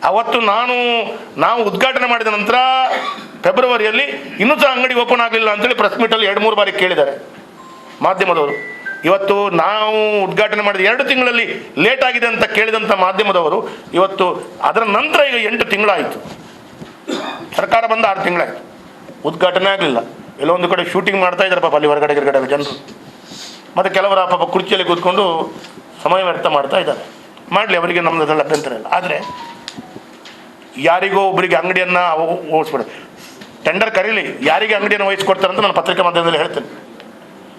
ಅವತ್ತು ನಾವು ಉದ್ಘಾಟನೆ ಮಾಡಿದ ನಂತರ ಫೆಬ್ರವರಿಯಲ್ಲಿ ಇನ್ನೂ ಸಹ ಅಂಗಡಿ ಓಪನ್ ಆಗಲಿಲ್ಲ ಅಂತೇಳಿ ಪ್ರೆಸ್ ಮೀಟಲ್ಲಿ 2-3 ಬಾರಿ ಕೇಳಿದ್ದಾರೆ ಮಾಧ್ಯಮದವರು. ಇವತ್ತು ನಾವು ಉದ್ಘಾಟನೆ ಮಾಡಿದ 2 ತಿಂಗಳಲ್ಲಿ ಲೇಟ್ ಆಗಿದೆ ಅಂತ ಕೇಳಿದಂಥ ಮಾಧ್ಯಮದವರು ಇವತ್ತು ಅದರ ನಂತರ ಈಗ 8 ತಿಂಗಳಾಯಿತು, ಸರ್ಕಾರ ಬಂದ 6 ತಿಂಗಳಾಯಿತು, ಉದ್ಘಾಟನೆ ಆಗಲಿಲ್ಲ. ಎಲ್ಲೊಂದು ಕಡೆ ಶೂಟಿಂಗ್ ಮಾಡ್ತಾ ಇದ್ದಾರೆ ಪಾಪ ಅಲ್ಲಿ ಹೊರಗಡೆ ಜನರು, ಮತ್ತು ಕೆಲವರ ಪಾಪ ಕುರ್ಚಿಯಲ್ಲಿ ಕೂತ್ಕೊಂಡು ಸಮಯ ವ್ಯರ್ಥ ಮಾಡ್ತಾ ಇದ್ದಾರೆ. ಮಾಡಲಿ, ಅವರಿಗೆ ನಮ್ಮದು ಅದರಲ್ಲಿ ಅಭ್ಯಂತರ ಇಲ್ಲ. ಆದರೆ ಯಾರಿಗೋ ಒಬ್ಬರಿಗೆ ಅಂಗಡಿಯನ್ನು ಓಡಿಸ್ಬಿಡ, ಟೆಂಡರ್ ಕರೀಲಿ, ಯಾರಿಗೆ ಅಂಗಡಿಯನ್ನು ವಹಿಸ್ಕೊಡ್ತಾರೆ ಅಂತ ನಾನು ಪತ್ರಿಕಾ ಮಾಧ್ಯಮದಲ್ಲಿ ಹೇಳ್ತೇನೆ.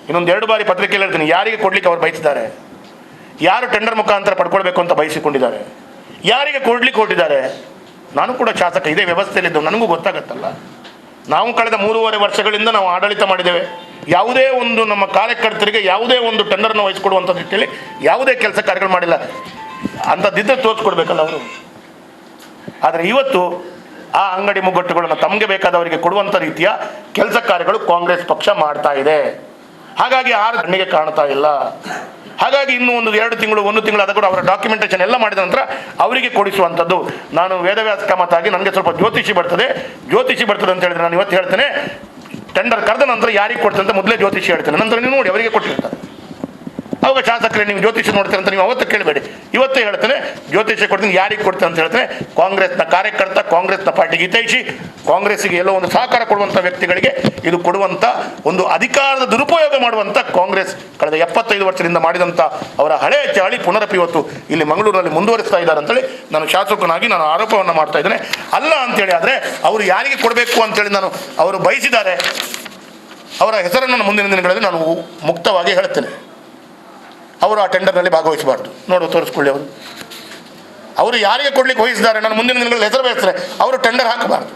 ಇನ್ನೊಂದು 2 ಬಾರಿ ಪತ್ರಿಕೆಯಲ್ಲಿ ಹೇಳ್ತೀನಿ, ಯಾರಿಗೆ ಕೊಡ್ಲಿಕ್ಕೆ ಅವ್ರು ಬಯಸಿದ್ದಾರೆ, ಯಾರು ಟೆಂಡರ್ ಮುಖಾಂತರ ಪಡ್ಕೊಳ್ಬೇಕು ಅಂತ ಬಯಸಿಕೊಂಡಿದ್ದಾರೆ, ಯಾರಿಗೆ ಕೊಡ್ಲಿಕ್ಕೆ ಹೊರಟಿದ್ದಾರೆ. ನಾನು ಕೂಡ ಶಾಸಕ, ಇದೇ ವ್ಯವಸ್ಥೆಯಲ್ಲಿದ್ದು ನನಗೂ ಗೊತ್ತಾಗತ್ತಲ್ಲ. ನಾವು ಕಳೆದ 3.5 ವರ್ಷಗಳಿಂದ ನಾವು ಆಡಳಿತ ಮಾಡಿದ್ದೇವೆ. ಯಾವುದೇ ಒಂದು ನಮ್ಮ ಕಾರ್ಯಕರ್ತರಿಗೆ ಯಾವುದೇ ಒಂದು ಟೆಂಡರ್ನ ವಹಿಸ್ಕೊಡುವಂಥ ನಿಟ್ಟಿನಲ್ಲಿ ಯಾವುದೇ ಕೆಲಸ ಕಾರ್ಯಗಳು ಮಾಡಿಲ್ಲ. ಅಂಥದ್ದಿದ್ದರೆ ತೋರಿಸ್ಕೊಡ್ಬೇಕಲ್ಲ ಅವರು. ಆದರೆ ಇವತ್ತು ಆ ಅಂಗಡಿ ಮುಗ್ಗಟ್ಟುಗಳನ್ನು ತಮಗೆ ಬೇಕಾದವರಿಗೆ ಕೊಡುವಂಥ ರೀತಿಯ ಕೆಲಸ ಕಾರ್ಯಗಳು ಕಾಂಗ್ರೆಸ್ ಪಕ್ಷ ಮಾಡ್ತಾ ಇದೆ. ಹಾಗಾಗಿ 6 ಕಣ್ಣಿಗೆ ಕಾಣ್ತಾ ಇಲ್ಲ. ಹಾಗಾಗಿ ಇನ್ನೂ 1 ತಿಂಗಳು ಅದ ಕೂಡ ಅವರ ಡಾಕ್ಯುಮೆಂಟೇಷನ್ ಎಲ್ಲ ಮಾಡಿದ ನಂತರ ಅವರಿಗೆ ಕೊಡಿಸುವಂಥದ್ದು. ನಾನು ವೇದವ್ಯಾಸ ಕಾಮತಾಗಿ ನನಗೆ ಸ್ವಲ್ಪ ಜ್ಯೋತಿಷಿ ಬರ್ತದೆ ಅಂತ ಹೇಳಿದ್ರೆ ನಾನು ಇವತ್ತು ಹೇಳ್ತೇನೆ, ಟೆಂಡರ್ ಕರೆದ ನಂತರ ಯಾರಿಗೆ ಕೊಡ್ತೇನೆ ಅಂತ ಮೊದಲೇ ಜ್ಯೋತಿಷಿ ಹೇಳ್ತೇನೆ. ನಂತರ ನೀವು ನೋಡಿ ಅವರಿಗೆ ಕೊಟ್ಟಿರ್ತಾರೆ. ಅವಾಗ ಶಾಸಕರೇ ನೀವು ಜ್ಯೋತಿಷ ನೋಡ್ತೀರ ಅಂತ ನೀವು ಅವತ್ತು ಕೇಳಬೇಡಿ, ಇವತ್ತೇ ಹೇಳ್ತೇನೆ ಜ್ಯೋತಿಷ ಕೊಡ್ತೀನಿ, ಯಾರಿಗೆ ಕೊಡ್ತೇನೆ ಅಂತ ಹೇಳ್ತೇನೆ. ಕಾಂಗ್ರೆಸ್ನ ಕಾರ್ಯಕರ್ತ, ಕಾಂಗ್ರೆಸ್ನ ಪಾರ್ಟಿಗೆ ಹಿತೈಷಿ, ಕಾಂಗ್ರೆಸ್ಸಿಗೆ ಎಲ್ಲೋ ಒಂದು ಸಹಕಾರ ಕೊಡುವಂಥ ವ್ಯಕ್ತಿಗಳಿಗೆ ಇದು ಕೊಡುವಂಥ ಒಂದು ಅಧಿಕಾರದ ದುರುಪಯೋಗ ಮಾಡುವಂಥ ಕಾಂಗ್ರೆಸ್ ಕಳೆದ 75 ವರ್ಷದಿಂದ ಮಾಡಿದಂಥ ಅವರ ಹಳೆಯ ಚಾಳಿ ಪುನರಪಿ ಇವತ್ತು ಇಲ್ಲಿ ಮಂಗಳೂರಿನಲ್ಲಿ ಮುಂದುವರಿಸ್ತಾ ಇದ್ದಾರೆ ಅಂತೇಳಿ ನಾನು ಶಾಸಕನಾಗಿ ನಾನು ಆರೋಪವನ್ನು ಮಾಡ್ತಾ ಇದ್ದೇನೆ. ಅಲ್ಲ ಅಂತೇಳಿ ಆದರೆ ಅವರು ಯಾರಿಗೆ ಕೊಡಬೇಕು ಅಂತೇಳಿ ಅವರು ಬಯಸಿದ್ದಾರೆ, ಅವರ ಹೆಸರನ್ನು ಮುಂದಿನ ದಿನಗಳಲ್ಲಿ ನಾನು ಮುಕ್ತವಾಗಿ ಹೇಳ್ತೇನೆ. ಅವರು ಆ ಟೆಂಡರ್ನಲ್ಲಿ ಭಾಗವಹಿಸಬಾರ್ದು. ನೋಡು, ತೋರಿಸ್ಕೊಳ್ಳಿ, ಅವರು ಯಾರಿಗೆ ಕೊಡ್ಲಿಕ್ಕೆ ವಹಿಸಿದ್ದಾರೆ, ನಾನು ಮುಂದಿನ ದಿನಗಳಲ್ಲಿ ಹೆಸರು ಬಯಸ್ತಾರೆ, ಅವರು ಟೆಂಡರ್ ಹಾಕಬಾರ್ದು.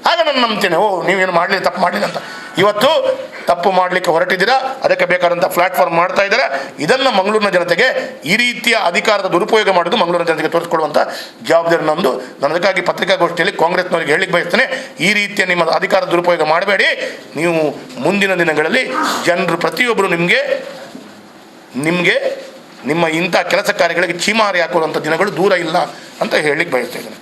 ಆಗ ನಾನು ನಂಬ್ತೇನೆ, ನೀವೇನು ಮಾಡಲಿ, ತಪ್ಪು ಮಾಡಲಿಲ್ಲ ಅಂತ. ಇವತ್ತು ತಪ್ಪು ಮಾಡಲಿಕ್ಕೆ ಹೊರಟಿದ್ದೀರಾ, ಅದಕ್ಕೆ ಬೇಕಾದಂಥ ಪ್ಲಾಟ್ಫಾರ್ಮ್ ಮಾಡ್ತಾ ಇದ್ದಾರೆ. ಇದನ್ನು ಮಂಗಳೂರಿನ ಜನತೆಗೆ ಈ ರೀತಿಯ ಅಧಿಕಾರದ ದುರುಪಯೋಗ ಮಾಡೋದು ಮಂಗಳೂರಿನ ಜನತೆಗೆ ತೋರಿಸ್ಕೊಳ್ಳುವಂಥ ಜವಾಬ್ದಾರಿ ನಮ್ಮದು. ನಾನು ಅದಕ್ಕಾಗಿ ಪತ್ರಿಕಾಗೋಷ್ಠಿಯಲ್ಲಿ ಕಾಂಗ್ರೆಸ್ನವರಿಗೆ ಹೇಳಲಿಕ್ಕೆ ಬಯಸ್ತೇನೆ, ಈ ರೀತಿಯ ನಿಮ್ಮ ಅಧಿಕಾರದ ದುರುಪಯೋಗ ಮಾಡಬೇಡಿ. ನೀವು ಮುಂದಿನ ದಿನಗಳಲ್ಲಿ ಜನರು ಪ್ರತಿಯೊಬ್ಬರು ನಿಮಗೆ ನಿಮ್ಮ ಇಂಥ ಕೆಲಸ ಕಾರ್ಯಗಳಿಗೆ ಚೀಮಾರಿ ಹಾಕುವಂಥ ದಿನಗಳು ದೂರ ಇಲ್ಲ ಅಂತ ಹೇಳಲಿಕ್ಕೆ ಬಯಸ್ತಾ ಇದ್ದೇನೆ.